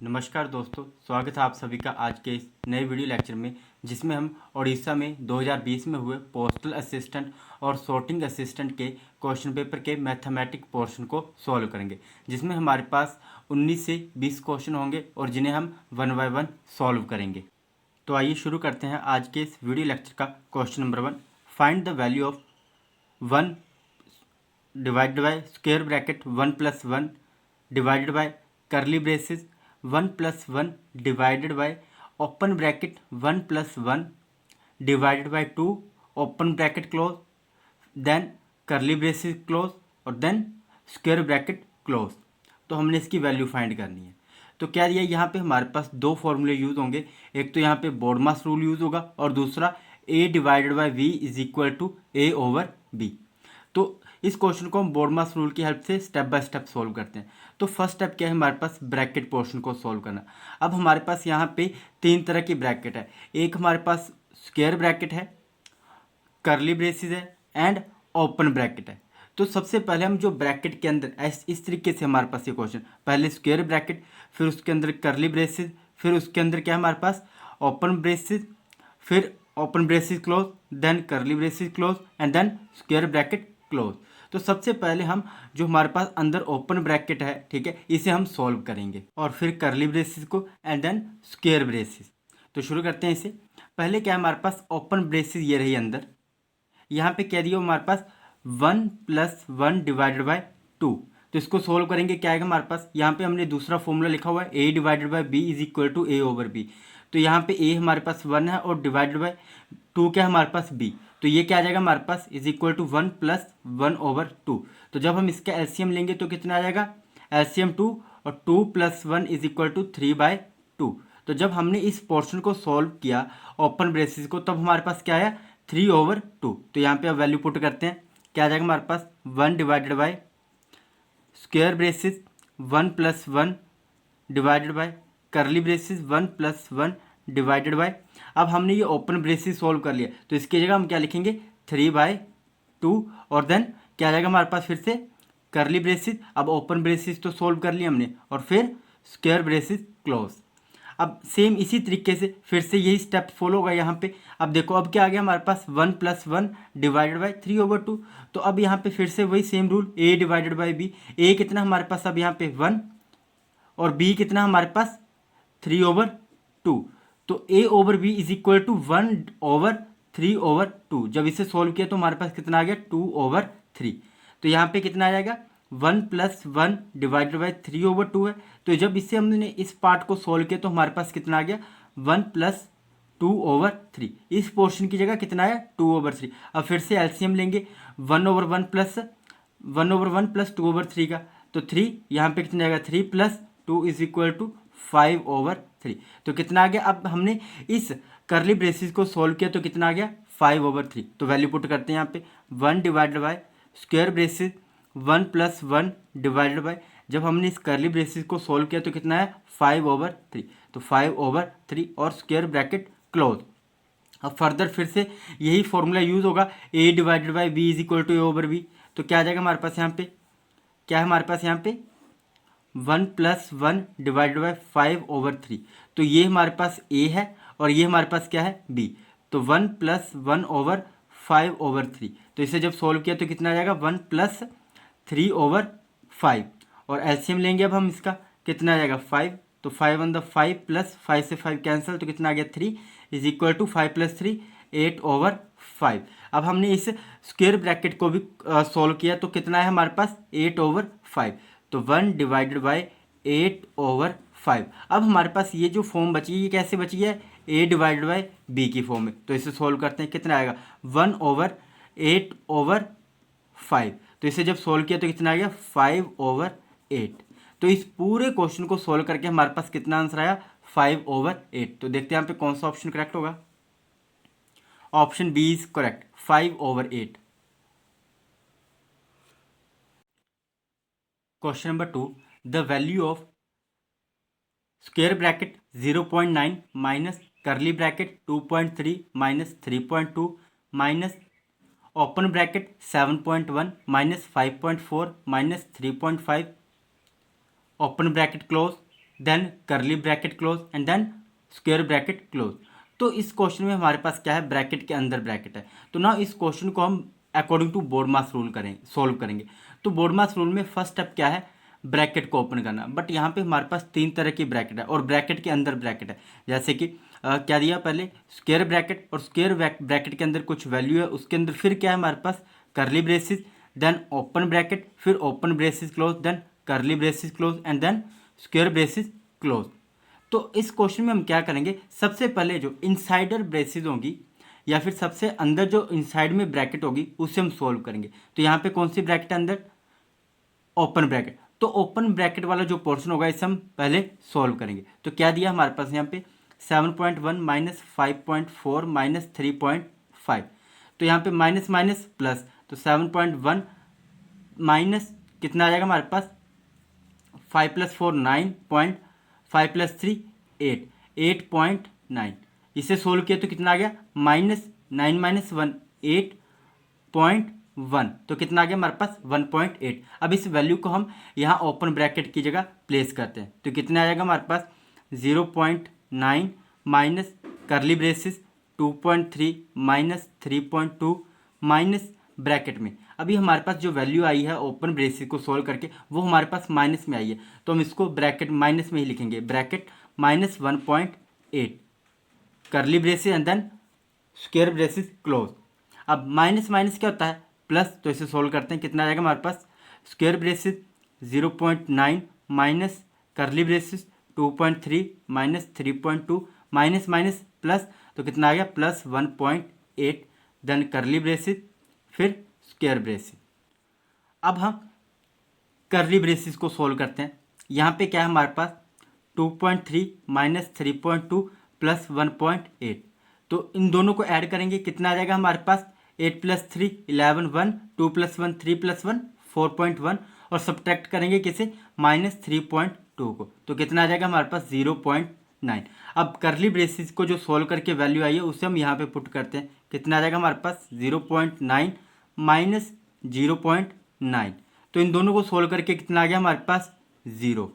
नमस्कार दोस्तों, स्वागत है आप सभी का आज के इस नए वीडियो लेक्चर में, जिसमें हम उड़ीसा में 2020 में हुए पोस्टल असिस्टेंट और sorting असिस्टेंट के क्वेश्चन पेपर के मैथमेटिक पोर्शन को सॉल्व करेंगे, जिसमें हमारे पास 19 से 20 क्वेश्चन होंगे और जिन्हें हम वन बाय वन सॉल्व करेंगे। तो आइए शुरू करते हैं आज के इस वीडियो लेक्चर का। Question number 1, find the value of 1 divided by square bracket 1 + 1 divided by curly braces 1 + 1 divided by open bracket 1 + 1 divided by 2 open bracket close, then curly braces close और देन स्क्वायर ब्रैकेट क्लोज। तो हमने इसकी value find करनी है। तो क्या दिया, यहाँ पे हमारे पास दो फॉर्मूले यूज होंगे। एक तो यहाँ पे बोर्डमास रूल यूज होगा और दूसरा a divided by v is equal to a/b। तो इस क्वेश्चन को हम बोर्डमास रूल की हेल्प से स्टेप बाय स्टेप सॉल्व करते हैं। तो फर्स्ट स्टेप क्या है, हमारे पास ब्रैकेट पोर्शन को सॉल्व करना। अब हमारे पास यहाँ पे तीन तरह की ब्रैकेट है। एक हमारे पास स्क्वायर ब्रैकेट है, करली ब्रेसिस है एंड ओपन ब्रैकेट है। तो सबसे पहले हम जो ब्रैकेट के अंदर इस तरीके से हमारे पास ये क्वेश्चन, पहले स्क्वायर ब्रैकेट, फिर उसके अंदर करली ब्रेसिस, फिर उसके अंदर क्या है हमारे पास ओपन ब्रेसिस, फिर open braces close, then curly braces close and then square bracket close. तो सबसे पहले हम जो हमारे पास अंदर ओपन ब्रैकेट है, ठीक है, इसे हम सॉल्व करेंगे और फिर करली ब्रेसिस को एंड देन स्क्वायर ब्रेसिस। तो शुरू करते हैं इसे। पहले क्या है हमारे पास ओपन ब्रेसिस, ये रही अंदर। यहाँ पे क्या दिया हमारे पास 1 + 1 डिवाइडेड बाय 2। तो इसको सोल्व करेंगे, क्या आएगा हमारे पास, यहाँ पे हमने दूसरा फॉर्मूला लिखा हुआ है a divided by b is equal to a/b। तो यहाँ पे a हमारे पास 1 है और डिवाइडेड बाय 2 क्या है हमारे पास b। तो ये क्या आ जाएगा हमारे पास इज इक्वल टू 1 + 1/2। तो जब हम इसका एलसीएम लेंगे तो कितना आ जाएगा, एलसीएम 2 और 2 + 1 इज इक्वल टू 3/2। तो जब हमने इस पोर्शन को सॉल्व किया ओपन ब्रेसिस को, तब हमारे पास क्या आया 3/2। तो यहाँ पे अब वैल्यू पुट करते हैं, क्या आ जाएगा हमारे पास 1 divided by square braces 1 + 1 divided by करली ब्रेसिस 1 + 1 डिवाइडेड बाय। अब हमने ये ओपन ब्रेसिस सॉल्व कर लिया, तो इसकी जगह हम क्या लिखेंगे 3/2 और देन क्या आ जाएगा हमारे पास फिर से करली ब्रेसिस। अब ओपन ब्रेसिस तो सॉल्व कर लिया हमने और फिर स्क्वायर ब्रेसिस क्लोज। अब सेम इसी तरीके से फिर से यही स्टेप फॉलो होगा यहाँ पे। अब देखो अब क्या आ गया हमारे पास 1 + 1 डिवाइडेड बाय 3/2। तो अब यहाँ पे फिर से वही same rule a divided by b। a कितना हमारे पास अब यहाँ पे 1 और b कितना हमारे पास 3/2। तो a/b इज इक्वल टू 1/3/2। जब इसे सोल्व किया तो हमारे पास कितना आ गया 2/3। तो यहाँ पे कितना आ जाएगा 1 + 1 डिवाइडेड बाय 3/2 है। तो जब इसे हमने इस पार्ट को सोल्व किया तो हमारे पास कितना आ गया 1 + 2/3। इस पोर्शन की जगह कितना आया 2/3। अब फिर से एलसीएम लेंगे 1/1 + 2/3 का। तो 3 यहाँ पे कितना आएगा 3 + 2 इज इक्वल टू 5/3। तो कितना आ गया, अब हमने इस करली ब्रेसिस को सोल्व किया तो कितना आ गया 5/3। तो वैल्यू पुट करते हैं यहाँ पे 1 divided by square braces 1 + 1 divided bye, जब हमने इस करली ब्रेसिस को सोल्व किया तो कितना है 5/3। तो 5/3 और स्क्वायर ब्रैकेट क्लोज। अब फर्दर फिर से यही फॉर्मूला यूज होगा a divided by b is equal to a/b। तो क्या आ जाएगा हमारे पास यहाँ पे, क्या है हमारे पास यहाँ पे 1 + 1 डिवाइडेड बाय 5/3। तो ये हमारे पास a है और ये हमारे पास क्या है b। तो 1 + 1/5/3। तो इसे जब सोल्व किया तो कितना आ जाएगा 1 + 3/5 और एलसीएम लेंगे अब हम इसका, कितना आ जाएगा 5। तो 5 × 5 + 5 से 5 कैंसिल, तो कितना आ गया 3 इज इक्वल टू 5 + 3 8/5। अब हमने इस स्क्वायर ब्रैकेट को भी सॉल्व किया तो कितना है हमारे पास 8/5। तो 1 डिवाइडेड बाय 8/5। अब हमारे पास ये जो फॉर्म बची है ये कैसे बची है a डिवाइडेड बाय b की फॉर्म में। तो इसे सॉल्व करते हैं, कितना आएगा 1/8/5। तो इसे जब सॉल्व किया तो कितना आ गया 5/8। तो इस पूरे क्वेश्चन को सॉल्व करके हमारे पास कितना आंसर आया 5/8। तो देखते हैं यहाँ पे कौन सा ऑप्शन करेक्ट होगा। Option B is correct 5/8। Question number 2, the value of square bracket 0.9 minus curly bracket 2.3 minus 3.2 minus open bracket 7.1 minus 5.4 minus 3.5 open bracket close then curly bracket close and then square bracket close. तो इस question में हमारे पास क्या है, bracket के अंदर bracket है। तो ना इस क्वेश्चन को हम अकॉर्डिंग टू बोर्डमास रूल सोल्व करेंगे। तो बोर्डमास रूल में फर्स्ट स्टेप क्या है, ब्रैकेट को ओपन करना। बट यहाँ पे हमारे पास 3 तरह की ब्रैकेट है और ब्रैकेट के अंदर ब्रैकेट है। जैसे कि क्या दिया, पहले स्क्वायर ब्रैकेट और स्क्वायर ब्रैकेट के अंदर कुछ वैल्यू है, उसके अंदर फिर क्या है हमारे पास curly braces, then open bracket, फिर open braces close, then curly braces close and then square braces close. तो इस क्वेश्चन में हम क्या करेंगे, सबसे पहले जो इनसाइडर ब्रेसिस होगी या फिर सबसे अंदर जो इनसाइड में ब्रैकेट होगी उससे हम सोल्व करेंगे। तो यहाँ पे कौन सी ब्रैकेट है अंदर, ओपन ब्रैकेट। तो ओपन ब्रैकेट वाला जो पोर्शन होगा इसे हम पहले सोल्व करेंगे। तो क्या दिया हमारे पास यहाँ पे 7.1 माइनस 5.4 माइनस 3.5। तो यहाँ पे माइनस माइनस प्लस, तो 7.1 माइनस कितना आ जाएगा हमारे पास 5 प्लस 4 9.5 प्लस 3 8 8.9। इसे सोल्व किया तो कितना आ गया -9 माइनस 1 8.1। तो कितना आ गया हमारे पास 1.8। अब इस वैल्यू को हम यहाँ ओपन ब्रैकेट की जगह प्लेस करते हैं। तो कितना आ जाएगा हमारे पास 0.9 minus curly braces 2.3 minus 3.2 minus bracket में। अभी हमारे पास जो वैल्यू आई है ओपन ब्रेसिस को सोल्व करके वो हमारे पास माइनस में आई है, तो हम इसको ब्रैकेट माइनस में ही लिखेंगे, bracket minus 1.8 curly braces and then square braces close. अब माइनस माइनस क्या होता है प्लस, तो इसे सोल्व करते हैं। कितना आ जाएगा हमारे पास square braces 0.9 minus curly braces 2.3 minus 3.2 minus minus plus, तो कितना आ गया प्लस 1.8 देन करली ब्रेसिस फिर स्क्वायर ब्रेसिस। अब हम करली ब्रेसिस को सोल्व करते हैं। यहाँ पे क्या है हमारे पास 2.3 माइनस 3.2 प्लस 1.8। तो इन दोनों को ऐड करेंगे, कितना आ जाएगा हमारे पास 8 प्लस 3 11 1 2 प्लस 1 3 प्लस 1 4.1 और सब्ट्रैक्ट करेंगे किसे माइनस 3.2 को, तो कितना आ जाएगा हमारे पास 0.9। अब करली ब्रेसिस को जो सोल्व करके वैल्यू आई है उसे हम यहाँ पे पुट करते हैं। कितना आ जाएगा हमारे पास 0.9 माइनस 0.9। तो इन दोनों को सोल्व करके कितना आ गया हमारे पास 0।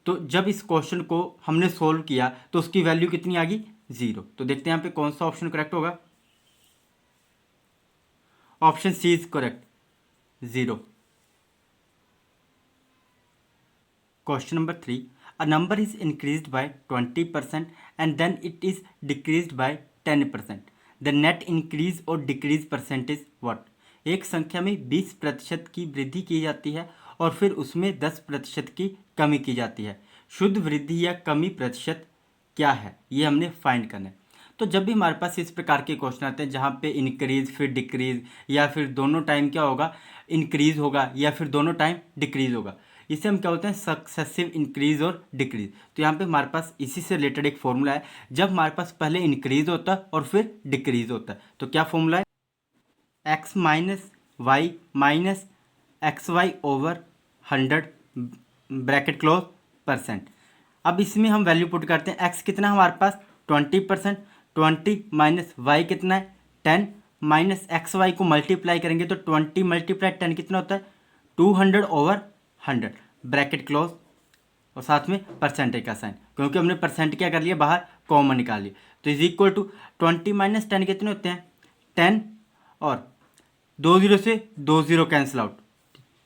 तो जब इस क्वेश्चन को हमने सोल्व किया तो उसकी वैल्यू कितनी आ गई 0। तो देखते हैं यहाँ पे कौन सा ऑप्शन करेक्ट होगा। Option C is correct 0। Question number 3, a number is increased by 20% and then it is decreased by 10%. The net increase or decrease percentage what? एक संख्या में 20% की वृद्धि की जाती है और फिर उसमें 10% की कमी की जाती है। शुद्ध वृद्धि या कमी प्रतिशत क्या है, ये हमने फाइंड करना है। तो जब भी हमारे पास इस प्रकार के क्वेश्चन आते हैं जहाँ पे इंक्रीज फिर डिक्रीज या फिर दोनों टाइम क्या होगा इंक्रीज होगा या फिर दोनों टाइम डिक्रीज होगा, इसे हम क्या बोलते हैं सक्सेसिव इंक्रीज और डिक्रीज। तो यहाँ पे हमारे पास इसी से रिलेटेड एक फॉर्मूला है, जब हमारे पास पहले इंक्रीज होता है और फिर डिक्रीज होता है। तो क्या फॉर्मूला है, X minus Y minus X Y over 100 bracket close %। अब इसमें हम वैल्यू पुट करते हैं, एक्स कितना है हमारे पास 20%, 20 माइनस वाई कितना है 10 माइनस एक्स वाई को मल्टीप्लाई करेंगे तो 20 मल्टीप्लाई 10 कितना होता है 200 ओवर 100 ब्रैकेट क्लोज और साथ में परसेंटेज का साइन, क्योंकि हमने परसेंट क्या कर लिया बाहर कॉमन निकाल लिया। तो इज इक्वल टू 20 माइनस 10 कितने होते हैं 10 और 2 0 से 2 0 कैंसिल आउट,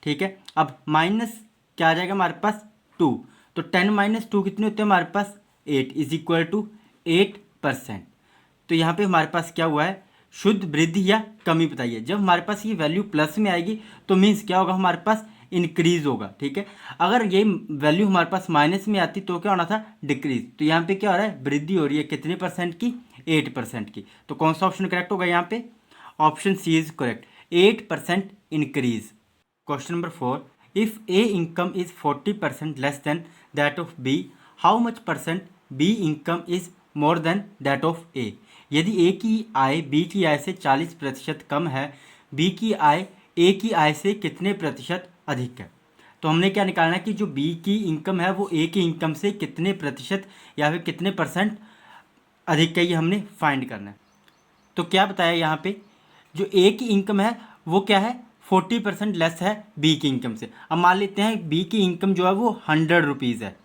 ठीक है। अब माइनस क्या आ जाएगा हमारे पास 2, तो 10 माइनस 2 कितने होते हैं हमारे पास 8 इज इक्वल टू 8%। तो यहाँ पे हमारे पास क्या हुआ है शुद्ध वृद्धि या कमी बताइए। जब हमारे पास ये वैल्यू प्लस में आएगी तो मीन्स क्या होगा हमारे पास इंक्रीज होगा, ठीक है। अगर ये वैल्यू हमारे पास माइनस में आती तो क्या होना था डिक्रीज। तो यहाँ पे क्या हो रहा है वृद्धि हो रही है कितने % की 8% की। तो कौन सा ऑप्शन करेक्ट होगा यहाँ पे, option C is correct 8% increase. Question number 4, if A income is 40% less than that of B, how much % B income is more than that of A. यदि ए की आय बी की आय से 40% कम है, बी की आय ए की आय से कितने % अधिक है। तो हमने क्या निकालना है कि जो बी की इनकम है वो ए की इनकम से कितने % या फिर कितने % अधिक है, ये हमने फाइंड करना है। तो क्या बताया यहाँ पे जो ए की इनकम है वो क्या है 40% लेस है बी की इनकम से। अब मान लेते हैं बी की इनकम जो है वो 100 रुपीज़ है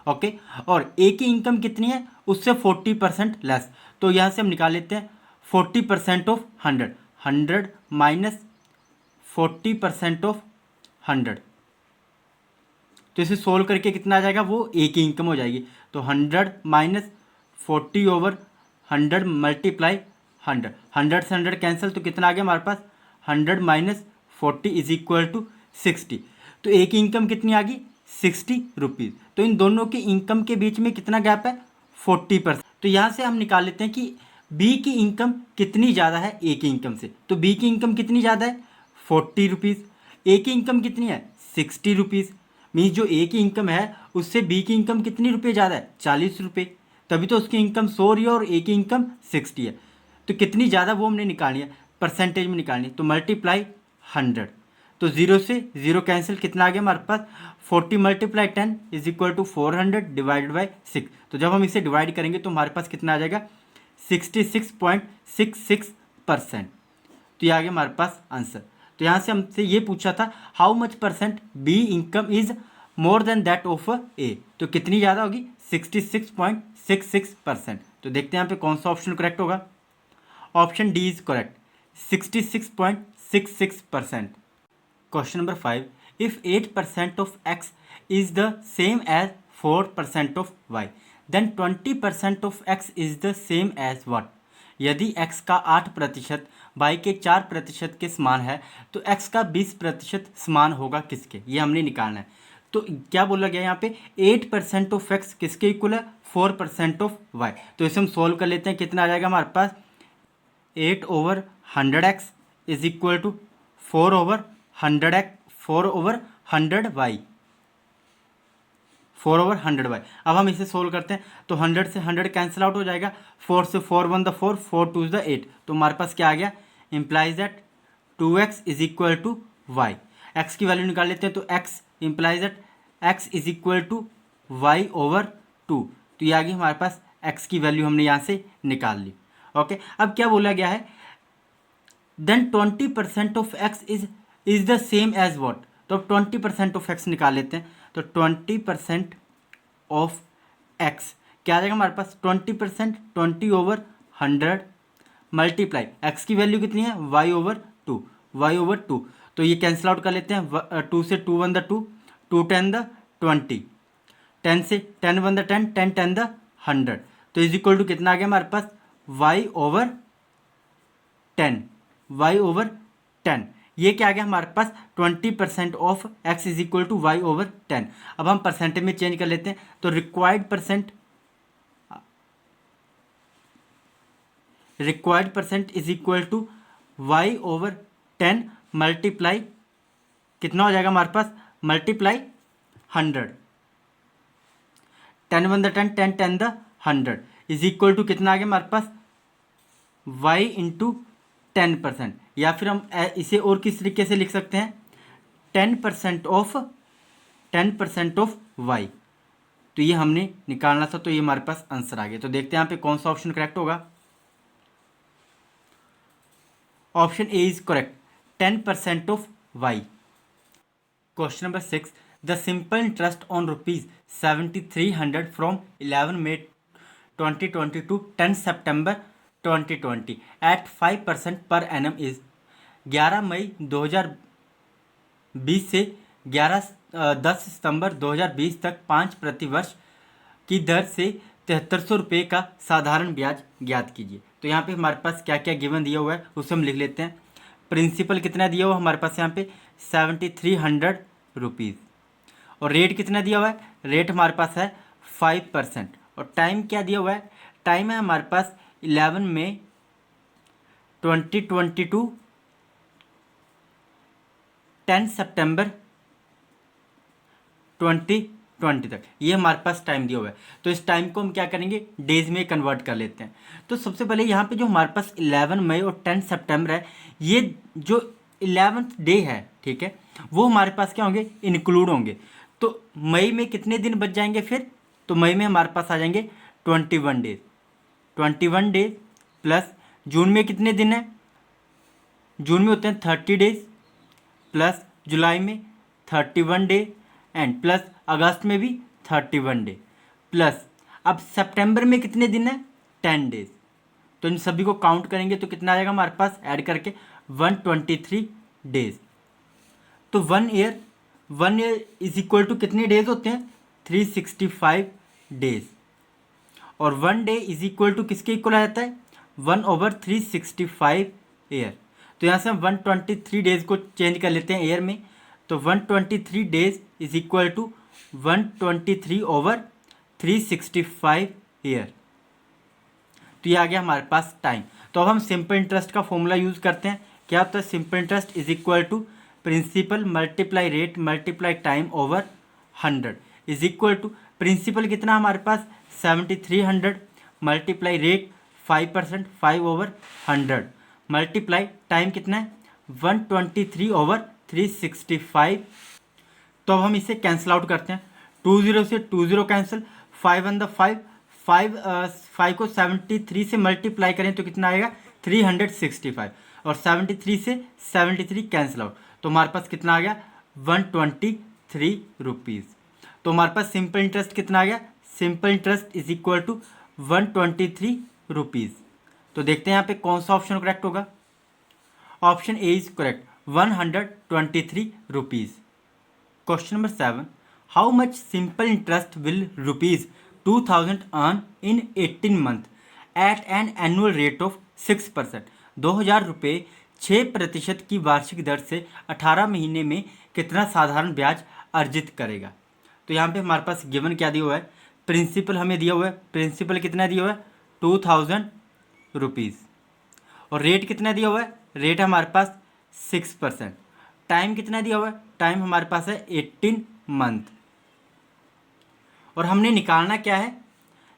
ओके, और ए की इनकम कितनी है उससे 40% लेस, तो यहाँ से हम निकाल लेते हैं 40% ऑफ 100, 100 माइनस 40% ऑफ 100, तो इसे सोल्व करके कितना आ जाएगा, वो ए की इनकम हो जाएगी। तो 100 माइनस 40/100 मल्टीप्लाई 100, 100 से 100 कैंसिल, तो कितना आ गया हमारे पास 100 माइनस 40 इज इक्वल टू 60। तो ए की इनकम कितनी आ गई 60 रुपीज़। तो इन दोनों की इनकम के बीच में कितना गैप है 40%। तो यहाँ से हम निकाल लेते हैं कि बी की इनकम कितनी ज़्यादा है ए की इनकम से। तो बी की इनकम कितनी ज़्यादा है 40 रुपीज़, ए की इनकम कितनी है 60 रुपीज़। मीन्स जो ए की इनकम है उससे बी की इनकम कितनी रुपये ज़्यादा है 40 रुपये, तभी तो उसकी इनकम 100 रही है और ए की इनकम 60 है। तो कितनी ज़्यादा वो हमने निकालनी है, परसेंटेज में निकालनी है, तो मल्टीप्लाई 100, तो 0 से 0 कैंसिल, कितना आ गया हमारे पास 40 multiply 10 is equal to 400 divided by 6। तो जब हम इसे डिवाइड करेंगे तो हमारे पास कितना आ जाएगा 66.66%। तो ये आ गया हमारे पास आंसर। तो यहाँ से हमसे ये पूछा था how much percent B income is more than that of A, तो कितनी ज़्यादा होगी 66.66%। तो देखते हैं यहाँ पे कौन सा ऑप्शन करेक्ट होगा। Option D is correct 66.66%। Question number 5, if 8% of x is the same as 4% of y, then 20% of x is the same as what. यदि x का 8% y के 4% के समान है तो x का 20% समान होगा किसके, ये हमने निकालना है। तो क्या बोला गया यहाँ पे 8% ऑफ x किसके इक्वल है 4% ऑफ y। तो इसे हम सोल्व कर लेते हैं, कितना आ जाएगा हमारे पास 8/100x is equal to 4/100y, 4/100y। अब हम इसे सोल्व करते हैं तो 100 से 100 कैंसिल आउट हो जाएगा, 4 से 4 1 द 4, 4 2 द 8, तो हमारे पास क्या आ गया implies that 2x is equal to Y. X की वैल्यू निकाल लेते हैं तो x implies that x is equal to y/2, तो ये आ गई हमारे पास x की वैल्यू हमने यहाँ से निकाल ली। ओके, अब क्या बोला गया है then 20% of x is the same as what. तो अब 20% ऑफ x निकाल लेते हैं, तो 20% ऑफ x क्या आ जाएगा हमारे पास 20%, 20/100 मल्टीप्लाई x की वैल्यू कितनी है y/2, तो ये कैंसिल आउट कर लेते हैं, 2 से 2 1 द 2, 2 10 द 20, 10 से 10 1 द 10, 10 10 द 100, तो इज इक्वल टू कितना आ गया हमारे पास y/10। ये क्या आ गया हमारे पास 20% of x is equal to y/10। अब हम परसेंटेज में चेंज कर लेते हैं, तो required percent is equal to y/10 multiply कितना हो जाएगा हमारे पास मल्टीप्लाई 100, 10 1 द 10, 10 10 द 100 इज इक्वल टू कितना आ गया हमारे पास y इंटू 10%, या फिर हम इसे और किस तरीके से लिख सकते हैं 10% ऑफ y। तो ये हमने निकालना था, तो ये हमारे पास आंसर आ गया। तो देखते हैं यहाँ पे कौन सा ऑप्शन करेक्ट होगा। Option A is correct 10% of y। Question number 6, the simple interest on ₹7300 from 11 May 2020 to 10 September 2020 at 5% per annum is. 11 May 2020 से 10 सितंबर 2020 तक 5 प्रतिवर्ष की दर से 7300 रुपये का साधारण ब्याज ज्ञात कीजिए। तो यहाँ पे हमारे पास क्या क्या गिवन दिया हुआ है उसे हम लिख लेते हैं। प्रिंसिपल कितना दिया हुआ है हमारे पास यहाँ पे 7300 रुपीज़, और रेट कितना दिया हुआ है, रेट हमारे पास है 5%, और टाइम क्या दिया हुआ है, टाइम है हमारे पास 11 मई 2022 10 सितंबर 2020 तक, ये हमारे पास टाइम दिया हुआ है। तो इस टाइम को हम क्या करेंगे डेज में कन्वर्ट कर लेते हैं। तो सबसे पहले यहाँ पे जो हमारे पास 11 मई और 10 सितंबर है, ये जो 11th डे है, ठीक है, वो हमारे पास क्या होंगे इंक्लूड होंगे। तो मई में कितने दिन बच जाएंगे फिर, तो मई में हमारे पास आ जाएंगे 21 डेज, 21 डेज प्लस जून में कितने दिन है, जून में होते हैं 30 डेज, प्लस जुलाई में 31 डे एंड प्लस अगस्त में भी 31 डे। प्लस अब सितंबर में कितने दिन है, 10 डेज, तो इन सभी को काउंट करेंगे तो कितना आ जाएगा हमारे पास ऐड करके 123 डेज। तो 1 ईयर इज इक्वल टू कितने डेज होते हैं, 365 डेज। और 1 डे इज इक्वल टू किसके इक्वल आ जाता है, 1/365 ईयर। तो यहाँ से हम 123 डेज को चेंज कर लेते हैं ईयर में, तो 123 days is equal to 123/365 year. तो ये आ गया हमारे पास टाइम। तो अब हम सिंपल इंटरेस्ट का फॉर्मूला यूज़ करते हैं। क्या होता है, simple interest is equal to principal multiply rate multiply time over 100 is equal to principal कितना हमारे पास 7300 मल्टीप्लाई रेट 5% 5/100 मल्टीप्लाई टाइम कितना है 123/365। तो अब हम इसे कैंसिल आउट करते हैं, 20 से 20 कैंसिल, 5 को 73 से मल्टीप्लाई करें तो कितना आएगा 365, और 73 से 73 कैंसिल आउट, तो हमारे पास कितना आ गया 123 रुपीज़। तो हमारे पास सिंपल इंटरेस्ट कितना आ गया, simple interest is equal to 123 rupees. तो देखते हैं यहाँ पे कौन सा ऑप्शन करेक्ट होगा। Option A is correct, 123 rupees. Question number 7, how much simple interest will ₹2000 earn in 18 month at an annual rate of 6%। 2000 रुपये 6% की वार्षिक दर से 18 महीने में कितना साधारण ब्याज अर्जित करेगा। तो यहाँ पे हमारे पास गिवन क्या दिया हुआ है, प्रिंसिपल हमें दिया हुआ है, प्रिंसिपल कितना दिया हुआ है 2000 रुपीज़, और रेट कितना दिया हुआ है, रेट हमारे पास 6%, टाइम कितना दिया हुआ है, टाइम हमारे पास है 18 मंथ, और हमने निकालना क्या है,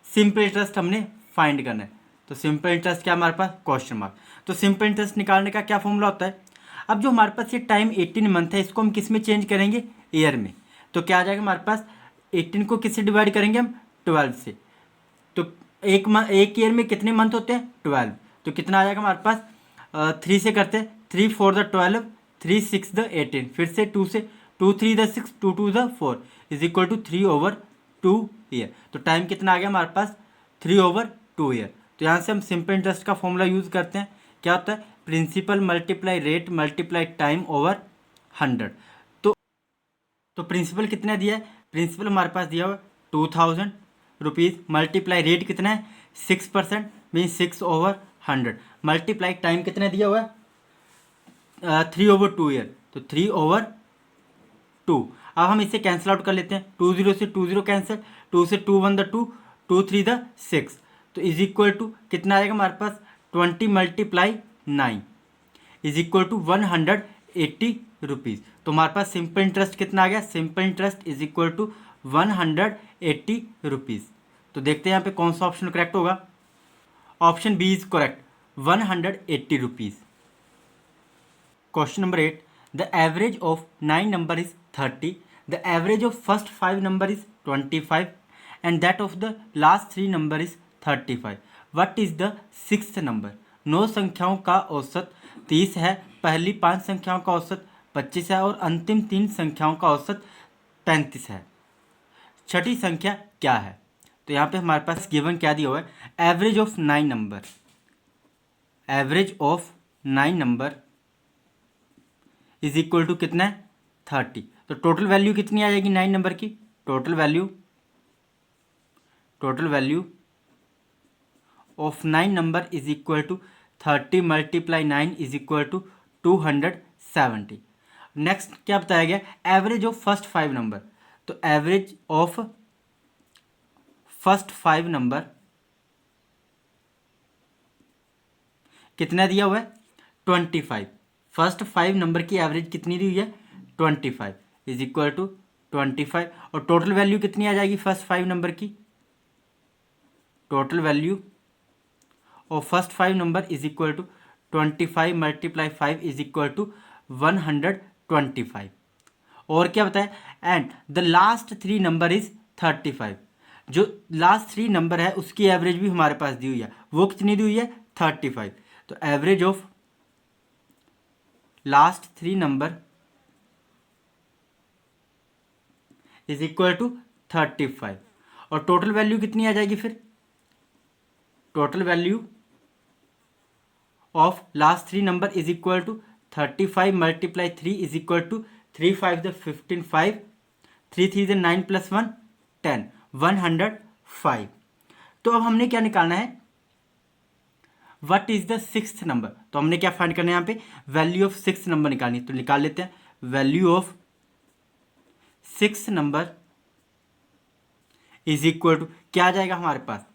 सिंपल इंटरेस्ट हमने फाइंड करना है। तो सिंपल इंटरेस्ट क्या हमारे पास, क्वेश्चन मार्क। तो सिंपल इंटरेस्ट निकालने का क्या फॉर्मूला होता है, अब जो हमारे पास ये टाइम 18 मंथ है इसको हम किस में चेंज करेंगे, ईयर में। तो क्या आ जाएगा हमारे पास, 18 को किससे डिवाइड करेंगे हम, 12 से। तो एक ईयर में कितने मंथ होते हैं, 12। तो कितना आ जाएगा हमारे पास, 3 से करते हैं, 3 4 द 12, 3 6 द 18, फिर से 2 से, 2 3 the 6, 2 2 the 4 is equal to 3/2 year. तो टाइम कितना आ गया हमारे पास 3/2 ईयर। तो यहाँ से हम सिंपल इंटरेस्ट का फॉर्मूला यूज़ करते हैं, क्या होता है, principal multiply rate multiply time over 100। तो प्रिंसिपल कितना दिया है, प्रिंसिपल हमारे पास दिया हुआ 2000 रुपीज़, मल्टीप्लाई रेट कितना है 6%, मीन 6/100, मल्टीप्लाई टाइम कितना दिया हुआ है 3/2 ईयर, तो 3/2। अब हम इसे कैंसिल आउट कर लेते हैं, 20 से 20 कैंसिल, 2 से 2 1 द 2, 2 3 द 6, तो इज इक्वल टू कितना आएगा हमारे पास 20 multiply 9 is equal to 180 rupees. तो हमारे पास सिंपल इंटरेस्ट कितना आ गया, simple interest is equal to 180 rupees. तो देखते हैं यहाँ पे कौन सा ऑप्शन करेक्ट होगा। Option B is correct, 180 rupees. Question number 8, the average of 9 number is 30, the average of first 5 number is 25 and that of the last 3 number is 35। What is the 6th number. 9 संख्याओं का औसत 30 है, पहली 5 संख्याओं का औसत 25 है और अंतिम 3 संख्याओं का औसत 35 है। छठी संख्या क्या है। तो यहाँ पे हमारे पास गिवन क्या दिया हुआ है, average of 9 number, average of 9 number is equal to कितना है 30। तो टोटल वैल्यू कितनी आ जाएगी 9 नंबर की, total value of 9 number is equal to 30 multiply 9 is equal to 270। Next क्या बताया गया, एवरेज ऑफ फर्स्ट 5 नंबर। तो एवरेज ऑफ फर्स्ट 5 नंबर कितना दिया हुआ है 25। फर्स्ट 5 नंबर की एवरेज कितनी दी हुई है 25 इज इक्वल टू 25, और टोटल वैल्यू कितनी आ जाएगी फर्स्ट 5 नंबर की, total value of first 5 number is equal to 25 multiply 5 is equal to 125। और क्या बताया, and the last 3 number is 35। जो लास्ट 3 नंबर है उसकी एवरेज भी हमारे पास दी हुई है, वो कितनी दी हुई है 35। तो average of last 3 number is equal to 35, और टोटल वैल्यू कितनी आ जाएगी फिर, total value of last three number is equal to 35 multiply 3 is equal to 3 5 the 15 5 3 3 the 9 plus 1 10 105। तो अब हमने क्या निकालना है, what is the sixth number. तो हमने क्या फाइंड करना है यहाँ पे, वैल्यू ऑफ सिक्स्थ नंबर निकालनी। तो निकाल लेते हैं, value of sixth number is equal to क्या आ जाएगा हमारे पास,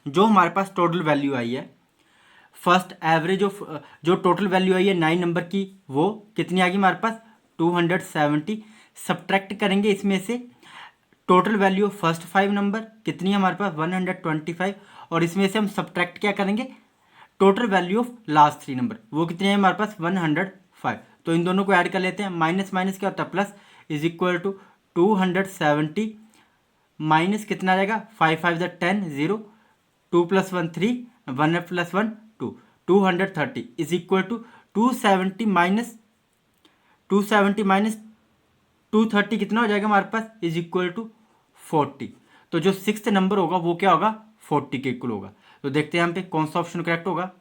जो हमारे पास टोटल वैल्यू आई है, फर्स्ट एवरेज ऑफ जो टोटल वैल्यू आई है 9 नंबर की, वो कितनी आ गई हमारे पास 270। सब्ट्रैक्ट करेंगे इसमें से total value of first 5 number कितनी है हमारे पास 125, और इसमें से हम सब्ट्रैक्ट क्या करेंगे, total value of last 3 number, वो कितनी है हमारे पास 105। तो इन दोनों को ऐड कर लेते हैं, माइनस माइनस क्या होता है plus, is equal to 270 minus कितना आ जाएगा 5 5 the 10 0 2 plus 1 3 1 plus 1 2 230 is equal to 270 minus 230 कितना हो जाएगा हमारे पास, इज इक्वल टू 40। तो जो सिक्स्थ नंबर होगा वो क्या होगा 40 के इक्वल होगा। तो देखते हैं यहाँ पे कौन सा ऑप्शन करेक्ट होगा,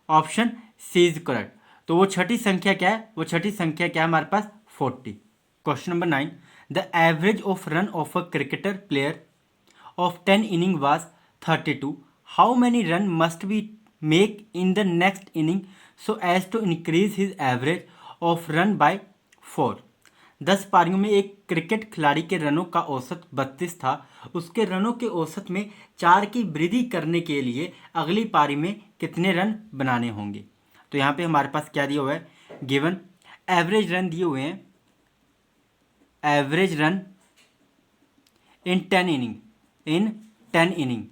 ऑप्शन सी इज करेक्ट। तो वो छठी संख्या क्या है, वो छठी संख्या क्या है हमारे पास 40। Question number 9, the average of run of a cricketer player of 10 inning was 32, how many run must be make in the next inning so as to increase his average of run by 4। 10 पारियों में एक cricket खिलाड़ी के रनों का औसत 32 था, उसके रनों के औसत में 4 की वृद्धि करने के लिए अगली पारी में कितने रन बनाने होंगे। तो यहाँ पे हमारे पास क्या दिया हुआ है, गिवन एवरेज रन दिए हुए हैं, एवरेज रन इन 10 इनिंग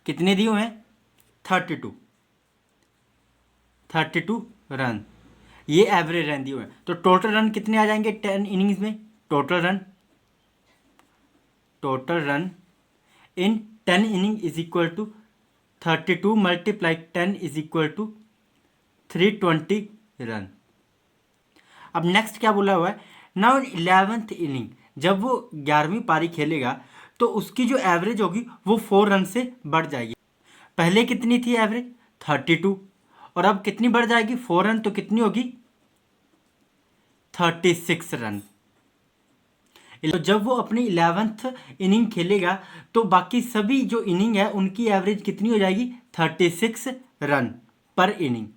कितने दिए हुए हैं 32 रन, ये एवरेज रन दिए हुए हैं। तो टोटल रन कितने आ जाएंगे 10 इनिंग्स में, total run in 10 inning is equal to 32 multiply 10 is equal to 320 run. अब नेक्स्ट क्या बोला हुआ है, नाउ 11th इनिंग, जब वो 11वीं पारी खेलेगा तो उसकी जो एवरेज होगी वो 4 रन से बढ़ जाएगी। पहले कितनी थी एवरेज 32, और अब कितनी बढ़ जाएगी 4 रन, तो कितनी होगी 36 रन। तो जब वो अपनी 11th इनिंग खेलेगा तो बाकी सभी जो इनिंग है उनकी एवरेज कितनी हो जाएगी 36 रन पर इनिंग।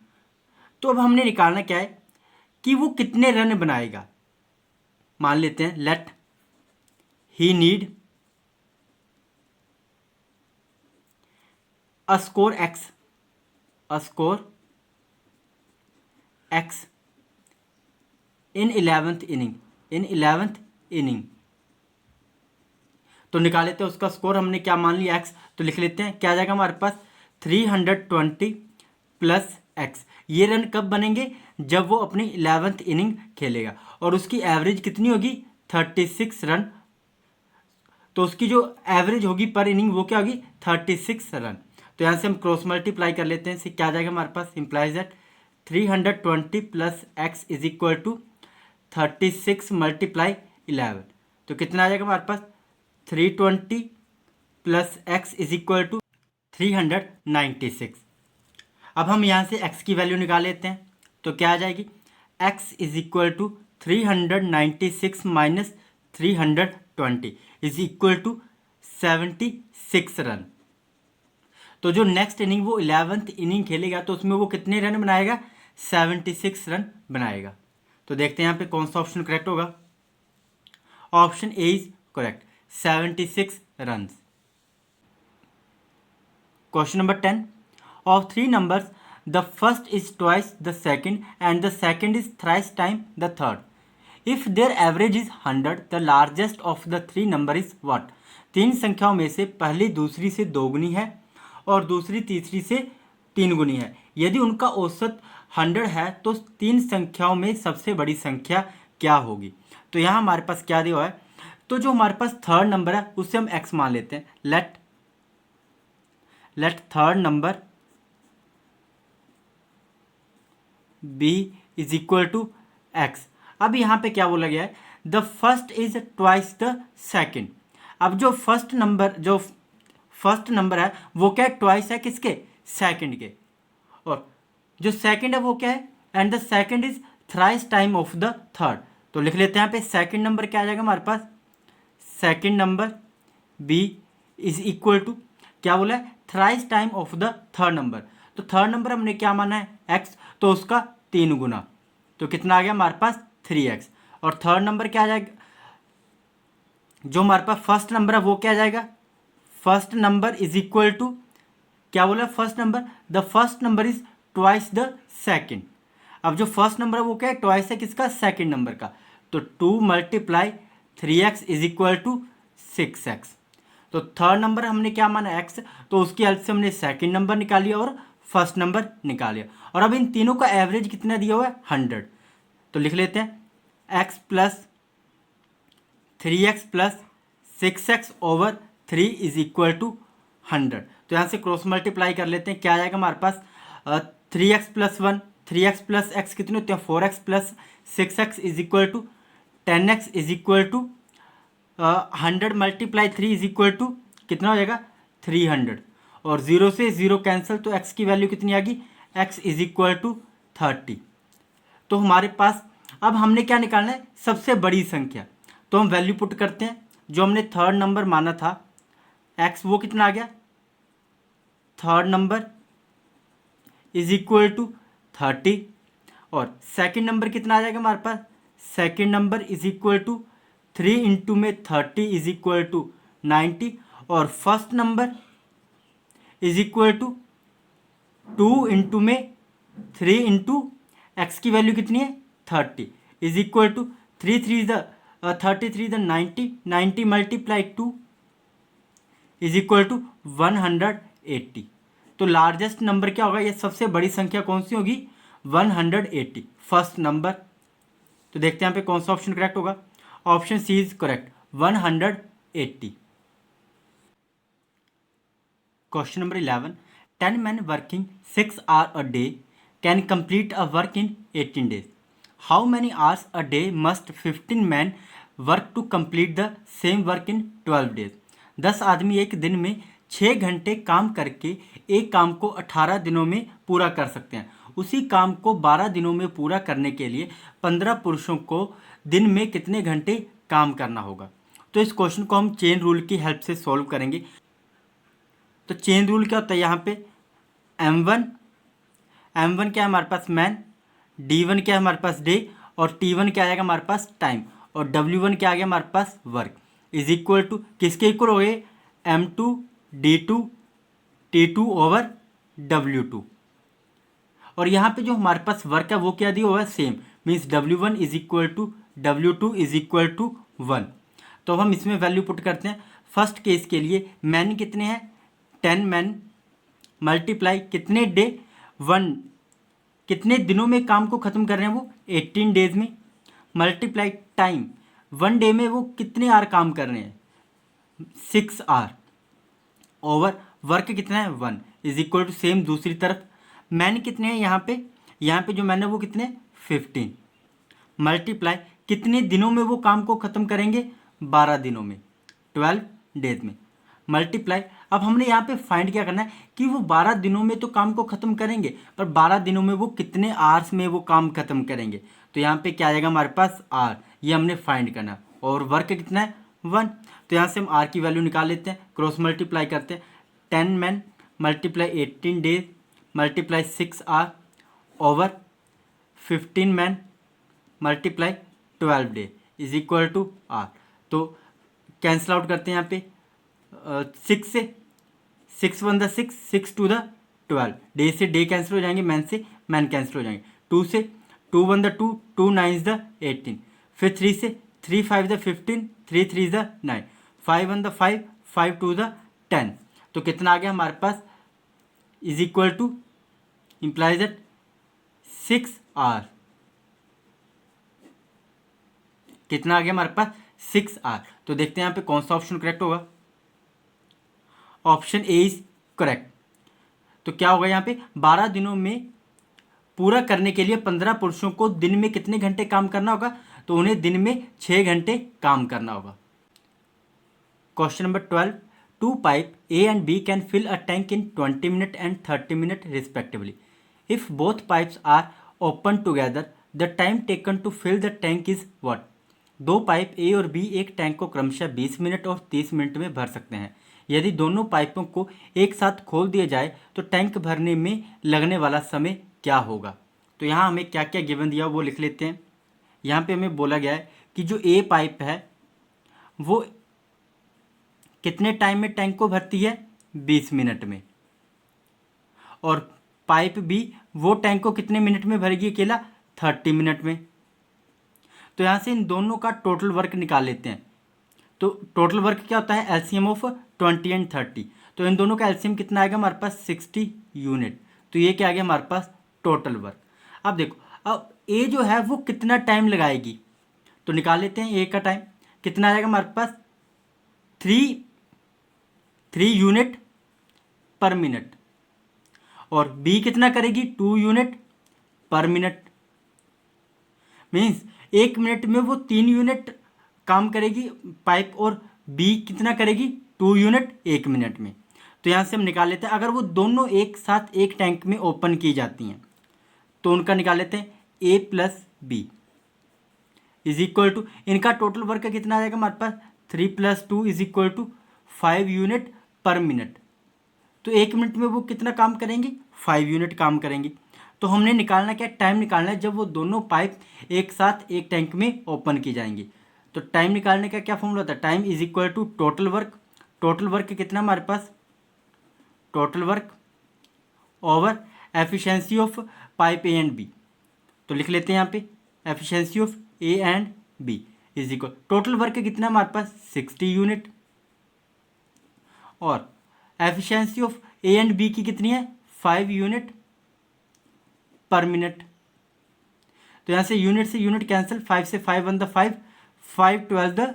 तो अब हमने निकालना क्या है कि वो कितने रन बनाएगा। मान लेते हैं let he need a score X in 11th inning. तो निकाल लेते हैं उसका स्कोर, हमने क्या मान लिया एक्स, तो लिख लेते हैं क्या आ जाएगा हमारे पास 320 प्लस एक्स। ये रन कब बनेंगे, जब वो अपनी 11th इनिंग खेलेगा और उसकी एवरेज कितनी होगी 36 रन। तो उसकी जो एवरेज होगी पर इनिंग वो क्या होगी 36 रन। तो यहाँ से हम क्रॉस मल्टीप्लाई कर लेते हैं, इससे क्या आ जाएगा हमारे पास, implies that 320 plus X is equal to 36 multiply 11। तो कितना आ जाएगा हमारे पास 320 plus X is equal to 396। अब हम यहाँ से x की वैल्यू निकाल लेते हैं, तो क्या आ जाएगी x is equal to 396 minus 320 is equal to 76 run. तो जो नेक्स्ट इनिंग वो 11th इनिंग खेलेगा तो उसमें वो कितने रन बनाएगा 76 रन बनाएगा। तो देखते हैं यहाँ पे कौन सा ऑप्शन करेक्ट होगा, option A is correct 76 run. Question number 10, of 3 numbers the first is twice the second and the second is thrice time the third. If their average is 100, the largest of the 3 number is what? 3 संख्याओं में से पहली दूसरी से 2 गुनी है और दूसरी तीसरी से 3 गुनी है। यदि उनका औसत 100 है तो 3 संख्याओं में सबसे बड़ी संख्या क्या होगी। तो यहाँ हमारे पास क्या दिया हुआ है, तो जो हमारे पास थर्ड नंबर है उससे हम x मान लेते हैं। Let third number b is equal to X. अब यहाँ पे क्या बोला गया है, the first is twice the second. अब जो फर्स्ट नंबर है वो क्या है, ट्वाइस है किसके, सेकंड के, और जो सेकंड है वो क्या है, and the second is thrice time of the third. तो लिख लेते हैं यहाँ पे सेकंड नंबर क्या आ जाएगा हमारे पास, second number B is equal to क्या बोला है, thrice time of the third number. तो थर्ड नंबर हमने क्या माना है, एक्स, तो उसका 3 गुना, तो कितना आ गया हमारे पास 3x। और थर्ड नंबर क्या आ जाएगा, जो हमारे पास फर्स्ट नंबर है वो क्या आ जाएगा, first number is equal to क्या बोला, first number, the first number is twice the second. अब जो फर्स्ट नंबर है वो क्या है, ट्वाइस है किसका, सेकेंड नंबर का। तो 2 × 3x is equal to 6x। तो थर्ड नंबर हमने क्या माना, x, तो उसकी हेल्प से हमने सेकेंड नंबर निकालिया और फर्स्ट नंबर निकालिया। और अब इन तीनों का एवरेज कितना दिया हुआ है, 100। तो लिख लेते हैं x + 3x + 6x / 3 is equal to 100। तो यहाँ से क्रॉस मल्टीप्लाई कर लेते हैं, क्या आ जाएगा हमारे पास, 3x + 1, 3x + x कितने होते हैं, 4x + 6x is equal to 10x is equal to 100 × 3 is equal to कितना हो जाएगा, 300। और 0 से 0 कैंसिल, तो x की वैल्यू कितनी आ गई, x इज इक्वल टू 30। तो हमारे पास अब हमने क्या निकालना है, सबसे बड़ी संख्या। तो हम वैल्यू पुट करते हैं, जो हमने थर्ड नंबर माना था x, वो कितना आ गया, third number is equal to 30। और सेकंड नंबर कितना आ जाएगा हमारे पास, second number is equal to 3 × 30 is equal to 90। और first number is equal to 2 × 3 × x की वैल्यू कितनी है, 30 इज इक्वल टू 3 3 द 33 द 90, 90 × 2 इज इक्वल टू 180। तो लार्जेस्ट नंबर क्या होगा, ये सबसे बड़ी संख्या कौन सी होगी, 180, फर्स्ट नंबर। तो देखते हैं यहाँ पे कौन सा ऑप्शन करेक्ट होगा, option C is correct, 180। Question number 11, 10 men working 6 hours a day can complete a work in 18 days. How many hours a day must 15 men work to complete the same work in 12 days? 10 आदमी एक दिन में 6 घंटे काम करके एक काम को 18 दिनों में पूरा कर सकते हैं। उसी काम को 12 दिनों में पूरा करने के लिए 15 पुरुषों को दिन में कितने घंटे काम करना होगा। तो इस क्वेश्चन को हम चेन रूल की हेल्प से सॉल्व करेंगे। तो चेन रूल क्या होता है, यहाँ पे M1 क्या है हमारे पास, मैन, D1 क्या है हमारे पास, डे, और T1 क्या आ जाएगा हमारे पास, टाइम, और W1 क्या आ गया हमारे पास, वर्क, इज इक्वल टू किसके इक्वल हो गए, M2 D2 T2 / W2। और यहाँ पे जो हमारे पास वर्क है वो क्या दिया हुआ है, same, means W1 is equal to W2 is equal to 1। तो हम इसमें वैल्यू पुट करते हैं। फर्स्ट केस के लिए मैन कितने हैं, 10 मैन मल्टीप्लाई कितने डे, 1, कितने दिनों में काम को ख़त्म कर रहे हैं वो, 18 डेज में, मल्टीप्लाई टाइम, 1 डे में वो कितने आवर काम कर रहे हैं, 6 आवर, ओवर वर्क कितना है, 1 इज इक्वल टू सेम दूसरी तरफ मैन कितने हैं, यहाँ पे जो मैन है वो कितने, 15, मल्टीप्लाई कितने दिनों में वो काम को ख़त्म करेंगे, 12 दिनों में, 12 डेज में, मल्टीप्लाई। अब हमने यहाँ पे फाइंड क्या करना है कि वो 12 दिनों में तो काम को ख़त्म करेंगे, पर 12 दिनों में वो कितने आवर्स में वो काम ख़त्म करेंगे। तो यहाँ पे क्या आएगा हमारे पास, आर, ये हमने फाइंड करना, और वर्क कितना है, 1। तो यहाँ से हम आर की वैल्यू निकाल लेते हैं, क्रॉस मल्टीप्लाई करते हैं, 10 man multiply 18 days multiply 6 hour over 15 man multiply 12 day is equal to R. तो कैंसिल आउट करते हैं यहाँ पे, 6 से 6 1 द 6, 6 2 द 12, डे से डे कैंसिल हो जाएंगे, मैन से मैन कैंसिल हो जाएंगे, 2 से 2 1 द 2, 2 9 द 18, फिर 3 से 3 5 द 15, 3 3 द 9, 5 1 द 5, 5 2 द 10। तो कितना आ गया हमारे पास, is equal to implies that 6 hour, कितना आ गया हमारे पास, 6 आवर। तो देखते हैं यहाँ पे कौन सा ऑप्शन करेक्ट होगा, ऑप्शन ए इज करेक्ट। तो क्या होगा यहाँ पे, 12 दिनों में पूरा करने के लिए 15 पुरुषों को दिन में कितने घंटे काम करना होगा, तो उन्हें दिन में 6 घंटे काम करना होगा। Question number 12, two pipe A and B can fill a tank in 20 minutes and 30 minutes respectively. If both pipes are open together, the time taken to fill the tank is what? दो pipe A और B एक tank को क्रमशः 20 minute और 30 minute में भर सकते हैं। यदि दोनों पाइपों को एक साथ खोल दिया जाए तो टैंक भरने में लगने वाला समय क्या होगा? तो यहाँ हमें क्या क्या गिवन दिया वो लिख लेते हैं। यहाँ पे हमें बोला गया है कि जो A पाइप है वो कितने टाइम में टैंक को भरती है? 20 मिनट में। और पाइप बी वो टैंक को कितने मिनट में भरेगी अकेला? 30 मिनट में। तो यहाँ से इन दोनों का टोटल वर्क निकाल लेते हैं। तो टोटल वर्क क्या होता है? LCM of 20 and 30। तो इन दोनों का एलसीएम कितना आएगा हमारे पास? 60 यूनिट। तो ये क्या आ गया हमारे पास? Total work. अब देखो, अब ए जो है वो कितना टाइम लगाएगी, तो निकाल लेते हैं। ए का टाइम कितना आएगा हमारे पास? 3 यूनिट पर मिनट। और बी कितना करेगी? 2 unit per minute. Means 1 minute में वो 3 यूनिट काम करेगी पाइप, और बी कितना करेगी? 2 यूनिट 1 मिनट में। तो यहाँ से हम निकाल लेते हैं, अगर वो दोनों एक साथ एक टैंक में ओपन की जाती हैं तो उनका निकाल लेते हैं। A plus B is equal to, इनका टोटल वर्क कितना आ जाएगा हमारे पास? 3 + 2 is equal to 5 unit per minute. तो 1 मिनट में वो कितना काम करेंगे? 5 यूनिट काम करेंगे। तो हमने निकालना क्या? टाइम निकालना है जब वो दोनों पाइप एक साथ एक टैंक में ओपन की जाएंगी। तो टाइम निकालने का क्या फॉर्मूला होता है? Time is equal to total work. Total work कितना हमारे पास? Total work over efficiency of pipe A and B. तो लिख लेते हैं यहाँ पे efficiency of A and B is equal, total work कितना हमारे पास? 60 यूनिट। और efficiency of A and B की कितनी है? 5 यूनिट पर मिनट। तो यहाँ से यूनिट कैंसिल, 5 से 5 1 the 5, 5 12 the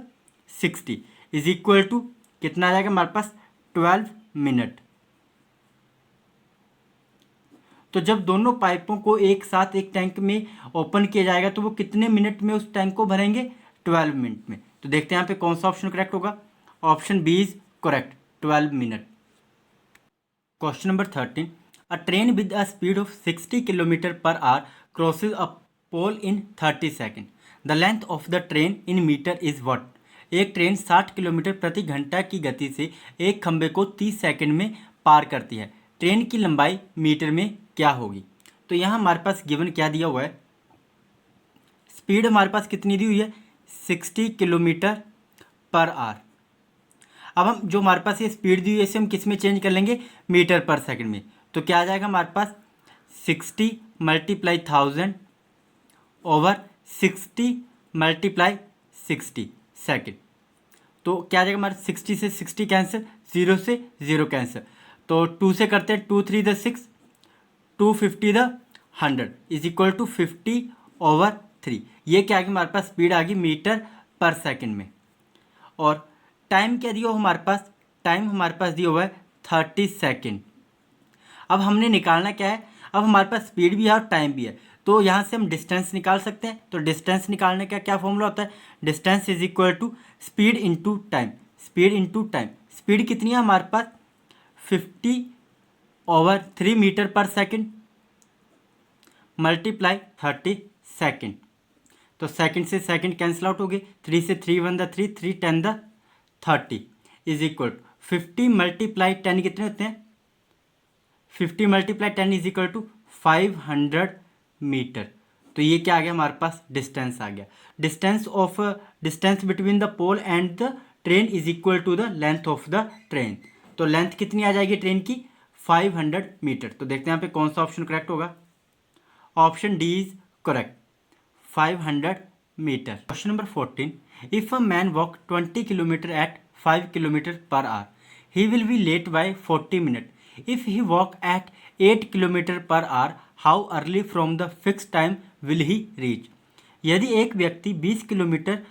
60 is equal to कितना आ जाएगा हमारे पास? 12 मिनट। तो जब दोनों पाइपों को एक साथ एक टैंक में ओपन किया जाएगा तो वो कितने मिनट में उस टैंक को भरेंगे? 12 मिनट में। तो देखते हैं यहाँ पे कौन सा ऑप्शन करेक्ट होगा। Option B is correct, 12 minute. Question number 13, a train with a speed of 60 kilometre per hour crosses a pole in 30 second. The length of the train in metre is what? एक train 60 kilometre प्रति घंटा की गति से एक खंबे को 30 second में पार करती है। ट्रेन की लंबाई मीटर में क्या होगी? तो यहाँ हमारे पास गिवन क्या दिया हुआ है? स्पीड हमारे पास कितनी दी हुई है? 60 किलोमीटर पर आवर। अब हम जो हमारे पास ये स्पीड दी हुई है इसे हम किस में चेंज कर लेंगे? मीटर पर सेकंड में। तो क्या आ जाएगा हमारे पास? 60 × 1000 ओवर 60 × 60 सेकेंड। तो क्या आ जाएगा हमारे? 60 से 60 कैंसिल, 0 से 0 कैंसिल। तो 2 से करते हैं, 2 3 the 6, 250 the 100 is equal to 50/3। ये क्या आ गई हमारे पास? स्पीड आ गई मीटर पर सेकंड में। और टाइम क्या दिया हो हमारे पास? टाइम हमारे पास दिया हुआ है 30 सेकेंड। अब हमने निकालना क्या है? अब हमारे पास स्पीड भी है और टाइम भी है, तो यहाँ से हम डिस्टेंस निकाल सकते हैं। तो डिस्टेंस निकालने का क्या फॉर्मूला होता है? Distance is equal to speed into time. Speed into time, speed कितनी है हमारे पास? 50/3 metre per second multiply 30 second. तो सेकेंड से सेकेंड कैंसिल आउट हो गए, 3 से 3 1 the 3, 3 10 the 30 is equal to 50 × 10 कितने होते हैं? 50 × 10 इज इक्वल टू 500 मीटर। तो ये क्या आ गया हमारे पास? डिस्टेंस आ गया। Distance between the pole and the train is equal to the length of the train. तो लेंथ कितनी आ जाएगी ट्रेन की? 500 मीटर। तो देखते हैं यहाँ पे कौन सा ऑप्शन करेक्ट होगा। Option D is correct, 500 metre. Question number 14, if a man walk 20 kilometre at 5 kilometre per hour, he will be late by 40 minute. If he walk at 8 kilometre per hour, how early from the fix time will he reach? यदि एक व्यक्ति 20 kilometre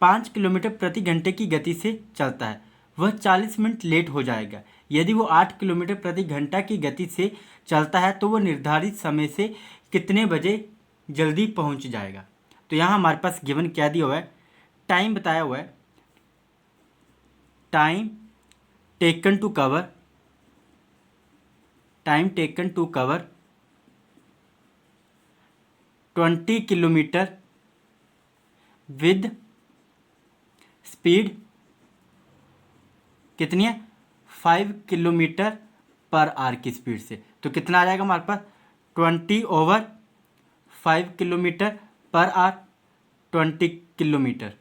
5 kilometre प्रति घंटे की गति से चलता है, वह 40 मिनट लेट हो जाएगा। यदि वो 8 किलोमीटर प्रति घंटा की गति से चलता है तो वह निर्धारित समय से कितने बजे जल्दी पहुंच जाएगा? तो यहाँ हमारे पास गिवन क्या दिया हुआ है, टाइम बताया हुआ है, time taken to cover 20 kilometre with speed कितनी है, 5 किलोमीटर पर आवर की स्पीड से। तो कितना आ जाएगा हमारे पास, 20/5 किलोमीटर पर आवर, 20 किलोमीटर।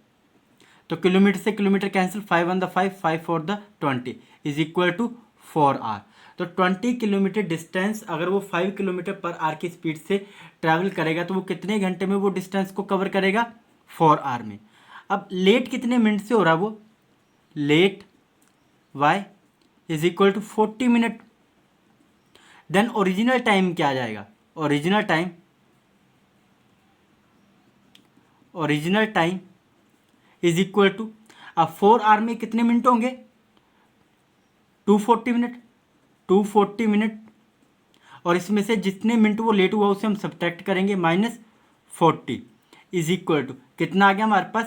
तो किलोमीटर से kilometre cancel, 5 on the 5, 5 for the 20 is equal to 4 hour. तो 20 किलोमीटर डिस्टेंस अगर वो 5 किलोमीटर पर आवर की स्पीड से ट्रैवल करेगा तो वो कितने घंटे में वो डिस्टेंस को कवर करेगा, 4 आवर में। अब लेट कितने मिनट से हो रहा है वो, let y is equal to 40 minute. Then original time क्या आ जाएगा, original time is equal to, अब 4 आवर में कितने मिनट होंगे, 240 मिनट, और इसमें से जितने मिनट वो लेट हुआ उसे हम सब्ट्रैक्ट करेंगे -40 इज इक्वल टू कितना आ गया हमारे पास,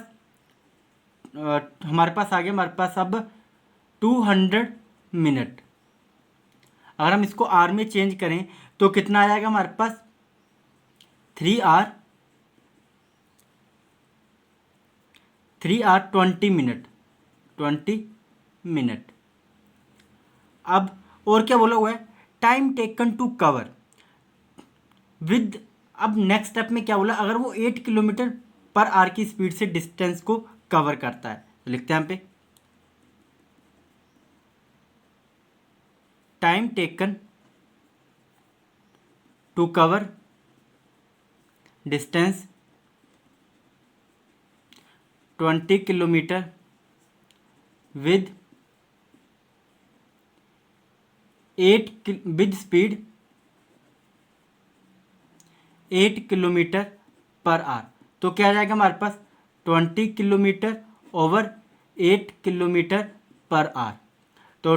आ गया हमारे पास अब 200 मिनट। अगर हम इसको आर में चेंज करें तो कितना आ जाएगा हमारे पास, 3 आवर 20 मिनट। अब और क्या बोला हुआ है, time taken to cover with, अब नेक्स्ट स्टेप में क्या बोला, अगर वो 8 किलोमीटर पर आवर की स्पीड से डिस्टेंस को कवर करता है तो लिखते हैं यहाँ पे, time taken to cover distance 20 kilometre with speed 8 kilometre per hour. तो क्या आ जाएगा हमारे पास, 20 kilometre over 8 kilometre per hour. तो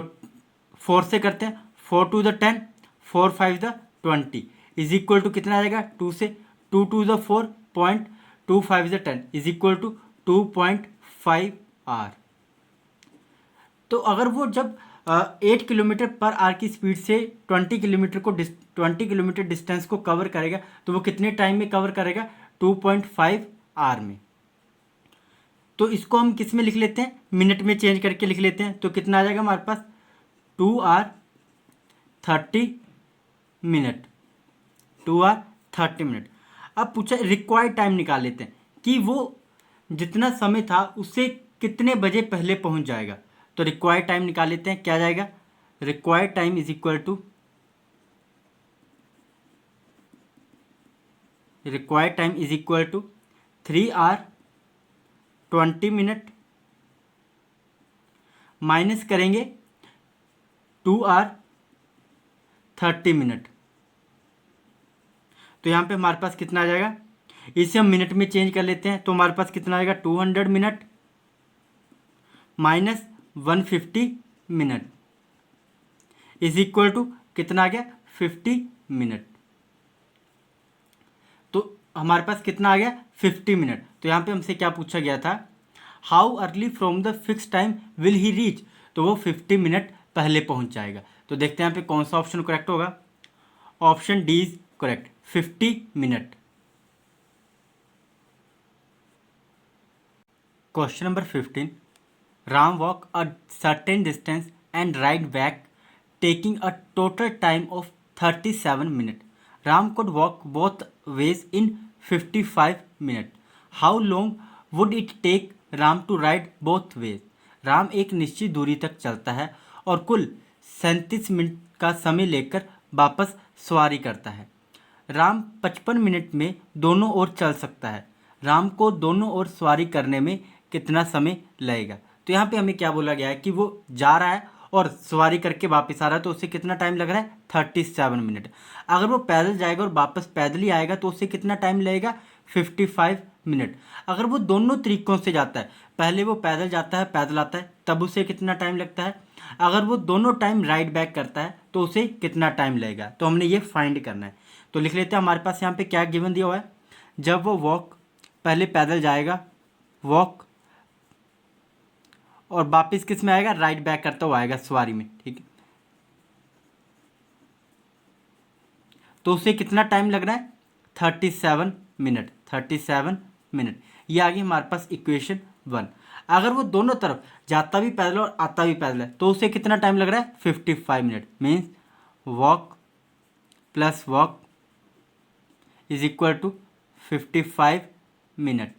4 से करते हैं, 4 to the 10, 4 5 the 20 is equal to कितना आ जाएगा, 2 से 2 to the 4 point 2 5 the 10 is equal to 2.5 hour. तो अगर वो जब 8 किलोमीटर पर आवर की स्पीड से 20 किलोमीटर डिस्टेंस को कवर करेगा तो वो कितने टाइम में कवर करेगा, 2.5 आवर में। तो इसको हम किस में लिख लेते हैं, मिनट में चेंज करके लिख लेते हैं। तो कितना आ जाएगा हमारे पास, 2 आवर 30 मिनट, 2 आवर 30 मिनट। अब पूछा रिक्वायर्ड टाइम निकाल लेते हैं कि वो जितना समय था उससे कितने बजे पहले पहुंच जाएगा। तो रिक्वायर्ड टाइम निकाल लेते हैं, क्या जाएगा, required time is equal to 3 hour 20 minute minus करेंगे 2 आवर 30 मिनट। तो यहाँ पे हमारे पास कितना आ जाएगा, इसे हम मिनट में चेंज कर लेते हैं। तो हमारे पास कितना आएगा, 200 minute minus 150 minute is equal to कितना आ गया, 50 मिनट। तो हमारे पास कितना आ गया, 50 मिनट। तो यहाँ पे हमसे क्या पूछा गया था, how early from the fix time will he reach, तो वो 50 मिनट पहले पहुंच जाएगा। तो देखते हैं यहाँ पे कौन सा ऑप्शन करेक्ट होगा, option D is correct, 50 minute. Question number 15, Ram walk a certain distance and ride back taking a total time of 37 minutes. Ram could walk both ways in 55 minutes. How long would it take Ram to ride both ways? Ram एक निश्चित दूरी तक चलता है और कुल 37 minute का समय लेकर वापस सवारी करता है। राम 55 मिनट में दोनों ओर चल सकता है। राम को दोनों ओर सवारी करने में कितना समय लगेगा। तो यहाँ पे हमें क्या बोला गया है कि वो जा रहा है और सवारी करके वापस आ रहा है तो उससे कितना टाइम लग रहा है, 37 मिनट। अगर वो पैदल जाएगा और वापस पैदल ही आएगा तो उससे कितना टाइम लगेगा, 55 मिनट। अगर वो दोनों तरीकों से जाता है, पहले वो पैदल जाता है पैदल आता है, तब उसे कितना टाइम लगता है। अगर वो दोनों टाइम राइड बैक करता है तो उसे कितना टाइम लगेगा। तो हमने ये फाइंड करना है। तो लिख लेते हैं, हमारे पास यहाँ पे क्या गिवन दिया हुआ है, जब वो वॉक पहले पैदल जाएगा, वॉक, और वापस किस में आएगा, राइट बैक करता हुआ आएगा सवारी में, ठीक है। तो उसे कितना टाइम लग रहा है, 37 मिनट, 37 मिनट। ये आ गई हमारे पास इक्वेशन 1। अगर वो दोनों तरफ जाता भी पैदल और आता भी पैदल है तो उसे कितना टाइम लग रहा है, 55 minute. Means walk plus walk is equal to 55 minute.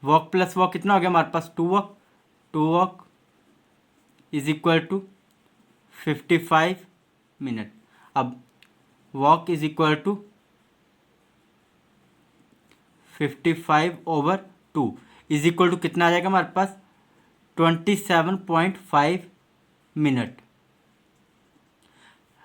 Walk plus walk कितना हो गया हमारे पास, 2 walk, 2 walk is equal to 55 minute. अब walk is equal to 55/2 is equal to कितना आ जाएगा हमारे पास, 27.5 मिनट।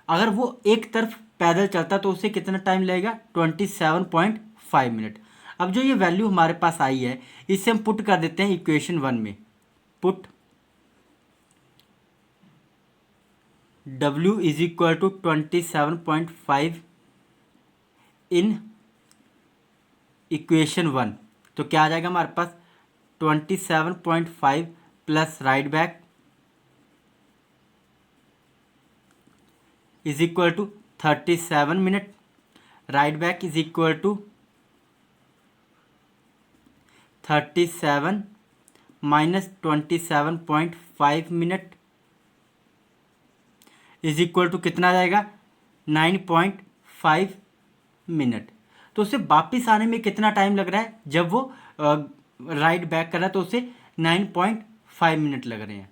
अगर वो एक तरफ पैदल चलता तो उसे कितना टाइम लगेगा, 27.5 मिनट। अब जो ये वैल्यू हमारे पास आई है इसे हम पुट कर देते हैं इक्वेशन 1 में। Put W is equal to 27.5 in equation 1, तो क्या आ जाएगा हमारे पास, 27.5 plus right back is equal to 37 minute. Right back is equal to 37 minus 27.5 minute is equal to कितना आ जाएगा, 9.5 मिनट। तो उसे वापिस आने में कितना टाइम लग रहा है, जब वो राइट बैक कर रहा है तो उसे 9.5 मिनट लग रहे हैं।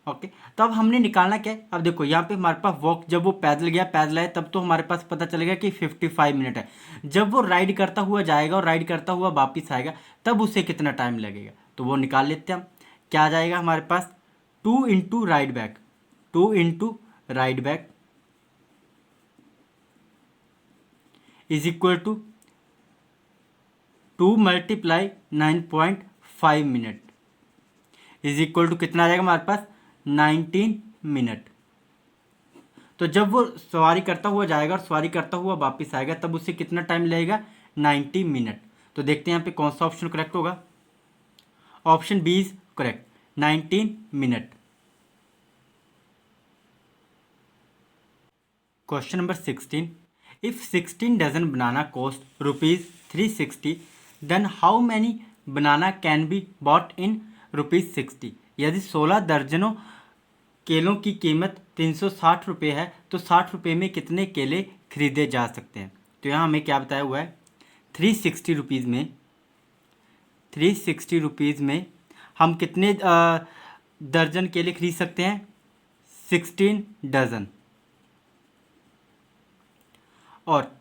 ओके, तो अब हमने निकालना क्या है, अब देखो यहाँ पे हमारे पास वॉक, जब वो पैदल गया पैदल आया तब तो हमारे पास पता चलेगा कि 55 मिनट है। जब वो राइड करता हुआ जाएगा और राइड करता हुआ वापिस आएगा तब उसे कितना टाइम लगेगा, तो वो निकाल लेते हैं हम। क्या आ जाएगा हमारे पास, 2 into ride back, 2 into ride back is equal to 2 multiply 9.5 minute is equal to कितना आ जाएगा हमारे पास, 19 मिनट। तो जब वो सवारी करता हुआ जाएगा और सवारी करता हुआ वापस आएगा तब उसे कितना टाइम लगेगा, 90 मिनट। तो देखते हैं यहाँ पे कौन सा ऑप्शन करेक्ट होगा। Option B is correct, 19 minute. Question number 16, if 16 dozen banana cost ₹360 then how many banana can be bought in ₹60। यदि 16 दर्जनों केलों की कीमत 360 रुपये है तो 60 रुपये में कितने केले खरीदे जा सकते हैं। तो यहाँ हमें क्या बताया हुआ है, 360 रुपीज़ में, 360 रुपीज़ में हम कितने दर्जन केले खरीद सकते हैं, 16 डजन। और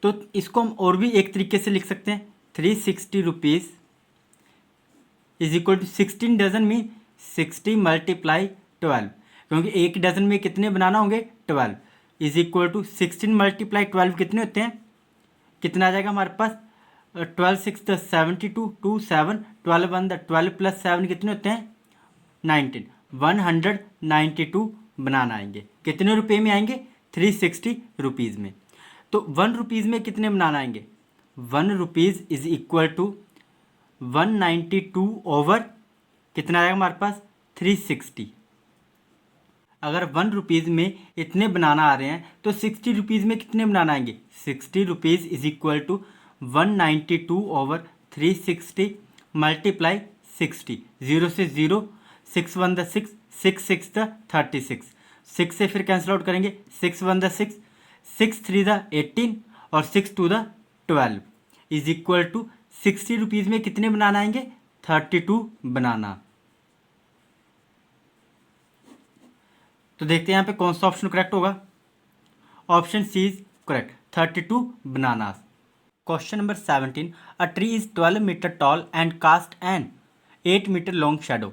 तो इसको हम और भी एक तरीके से लिख सकते हैं, 360 rupees is equal to 16 dozen में 60 मल्टीप्लाई 12, क्योंकि एक डजन में कितने बनाना होंगे, 12 इज इक्वल टू 16 मल्टीप्लाई 12 कितने होते हैं, कितना आ जाएगा हमारे पास, 12 6 10 72 2 7 12 1 12 प्लस 7 कितने होते हैं, 19, 192 बनाना आएंगे। कितने रुपये में आएंगे, 360 रुपीज़ में। तो 1 रुपीज़ में कितने बनाना आएंगे, 1 rupees is equal to 192 over कितना आएगा हमारे पास, 360। अगर 1 रुपीज़ में इतने बनाना आ रहे हैं तो 60 रुपीज़ में कितने बनाना आएंगे, 60 rupees is equal to 192 over 360 multiply 60, 0 से 0, 6 1 द 6, 6 6 द 36, 6 से फिर कैंसिल आउट करेंगे, 6 1 द 6, 6 3 द 18 और 6 2 the 12 is equal to 60 rupees में कितने बनाना आएंगे, 32 बनाना। तो देखते हैं यहाँ पे कौन सा ऑप्शन करेक्ट होगा। Option C is correct, 32 bananas. Question number 17, a tree is 12 metre tall and cast an 8 metre long shadow.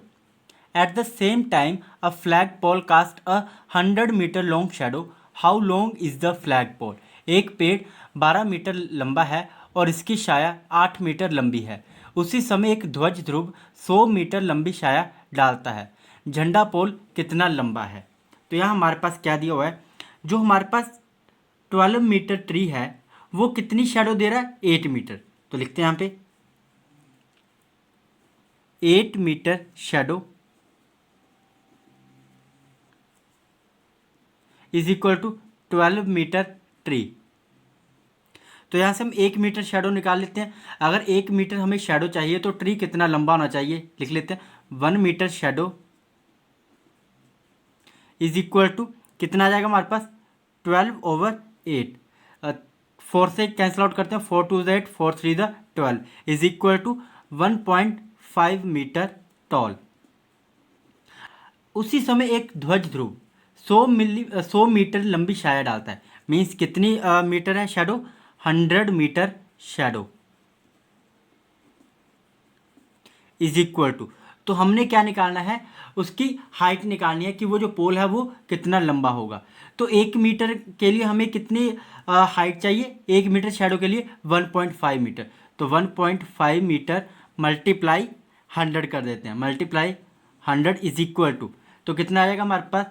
At the same time a flag pole cast 100 metre long shadow. How long is the flag pole. एक पेड़ 12 metre लंबा है और इसकी छाया 8 metre लंबी है। उसी समय एक ध्वज ध्रुव 100 मीटर लंबी छाया डालता है। झंडा पोल कितना लंबा है। तो यहाँ हमारे पास क्या दिया हुआ है, जो हमारे पास 12 मीटर ट्री है वो कितनी शैडो दे रहा है, 8 मीटर। तो लिखते हैं यहाँ पे 8 metre shadow is equal to 12 metre tree. तो यहाँ से हम 1 मीटर शैडो निकाल लेते हैं। अगर 1 मीटर हमें शैडो चाहिए तो ट्री कितना लंबा होना चाहिए, लिख लेते हैं 1 metre shadow is equal to कितना आ जाएगा हमारे पास 12/8। 4 से कैंसिल आउट करते हैं, 4 2 8, 4 3 12 is equal to 1.5 metre tall. उसी समय एक ध्वज ध्रुव 100 मीटर लंबी छाया डालता है। मीन्स कितनी मीटर है shadow, 100 metre shadow is equal to, तो हमने क्या निकालना है, उसकी हाइट निकालनी है कि वो जो पोल है वो कितना लंबा होगा। तो 1 मीटर के लिए हमें कितनी हाइट चाहिए, 1 मीटर शैडो के लिए 1.5 मीटर। तो 1.5 मीटर मल्टीप्लाई 100 कर देते हैं, मल्टीप्लाई 100 इज इक्वल टू, तो कितना आ जाएगा हमारे पास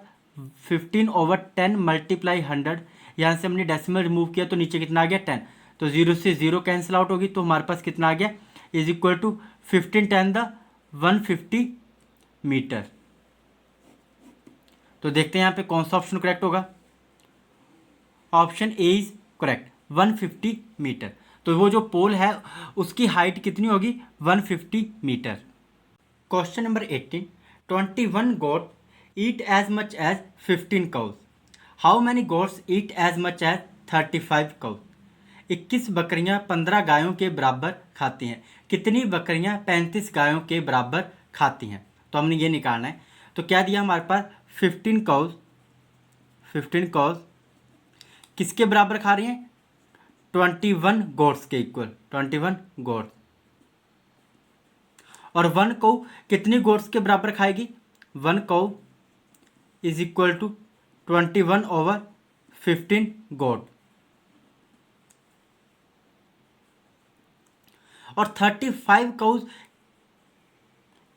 15/10 मल्टीप्लाई 100। यहाँ से हमने डेसिमल रिमूव किया तो नीचे कितना आ गया 10, तो 0 से 0 कैंसिल आउट होगी, तो हमारे पास कितना आ गया इज इक्वल टू 15 10 150 मीटर। तो देखते हैं यहाँ पे कौन सा ऑप्शन करेक्ट होगा। Option A is correct, 150 metre. तो वो जो पोल है उसकी हाइट कितनी होगी, 150 metre. Question number 18, 21 goat eat as much as 15 cows, how many goats eat as much as 35 cows. 21 बकरियां 15 गायों के बराबर खाती हैं, कितनी बकरियां 35 गायों के बराबर खाती हैं। तो हमने ये निकालना है। तो क्या दिया हमारे पास 15 काउज, 15 काउज किसके बराबर खा रही हैं, 21 गोट्स के इक्वल, 21 गोट्स। और 1 काउ कितनी गोट्स के बराबर खाएगी, 1 काउ इज इक्वल टू 21/15 गोट। और 35 काउज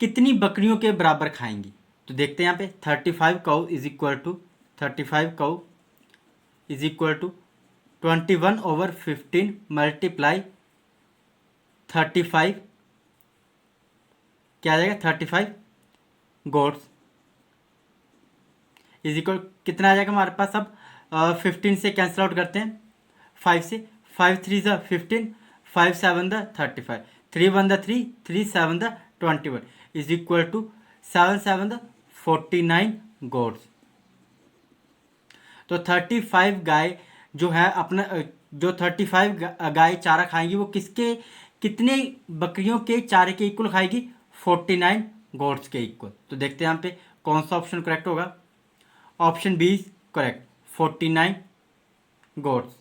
कितनी बकरियों के बराबर खाएंगी। तो देखते हैं यहाँ पे 35 cow is equal to 35 cow is equal to 21/15 multiply 35, क्या आ जाएगा 35 गोट्स इज इक्वल कितना आ जाएगा हमारे पास। अब 15 से कैंसिल आउट करते हैं, 5 से, 5 3 15, 5 7 35, 3 1 3, 3 7 21 इज इक्वल टू 7 7 49 गोट्स। तो 35 गाय जो है अपना, जो 35 गाय चारा खाएंगी वो किसके, कितने बकरियों के चारे के इक्वल खाएगी, 49 गोट्स के इक्वल। तो देखते हैं यहाँ पे कौन सा ऑप्शन करेक्ट होगा। Option B is correct, 49 goats.